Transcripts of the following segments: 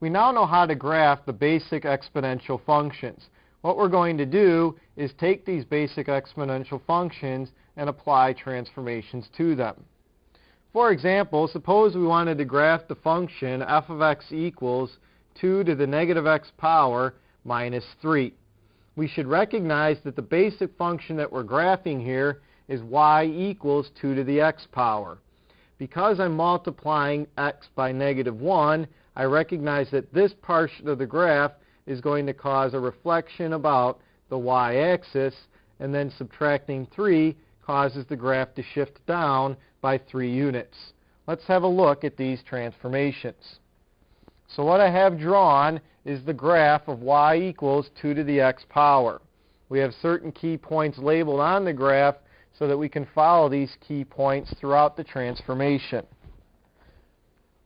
We now know how to graph the basic exponential functions. What we're going to do is take these basic exponential functions and apply transformations to them. For example, suppose we wanted to graph the function f of x equals 2 to the negative x power minus 3. We should recognize that the basic function that we're graphing here is y equals 2 to the x power. Because I'm multiplying x by negative 1, I recognize that this portion of the graph is going to cause a reflection about the y-axis, and then subtracting 3 causes the graph to shift down by 3 units. Let's have a look at these transformations. So what I have drawn is the graph of y equals 2 to the x power. We have certain key points labeled on the graph so that we can follow these key points throughout the transformation.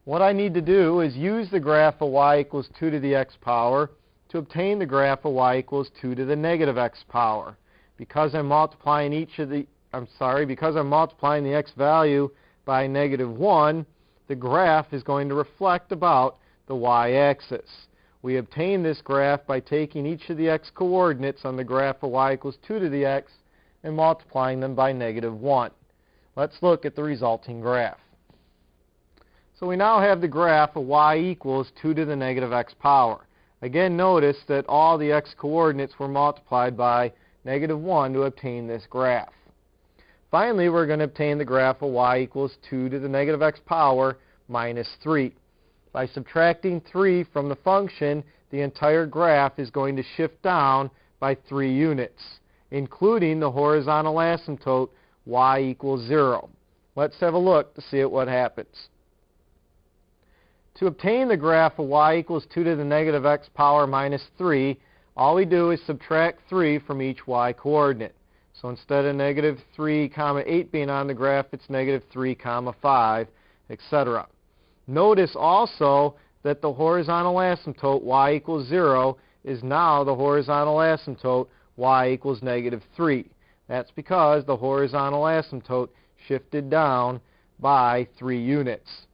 What I need to do is use the graph of y equals 2 to the x power to obtain the graph of y equals 2 to the negative x power. Because I'm multiplying because I'm multiplying the x value by negative 1, the graph is going to reflect about the y-axis. We obtain this graph by taking each of the x coordinates on the graph of y equals 2 to the x and multiplying them by negative 1. Let's look at the resulting graph. So we now have the graph of y equals 2 to the negative x power. Again, notice that all the x coordinates were multiplied by negative 1 to obtain this graph. Finally, we're going to obtain the graph of y equals 2 to the negative x power minus 3. By subtracting 3 from the function, the entire graph is going to shift down by 3 units, including the horizontal asymptote y equals 0. Let's have a look to see what happens. To obtain the graph of y equals 2 to the negative x power minus 3, all we do is subtract 3 from each y coordinate. So instead of negative 3, 8 being on the graph, it's negative 3, 5, etc. Notice also that the horizontal asymptote y equals 0 is now the horizontal asymptote y equals negative 3. That's because the horizontal asymptote shifted down by 3 units.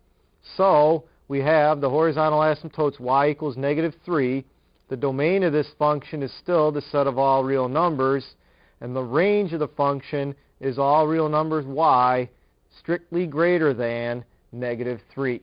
So we have the horizontal asymptotes y equals negative 3. The domain of this function is still the set of all real numbers, and the range of the function is all real numbers y strictly greater than negative 3.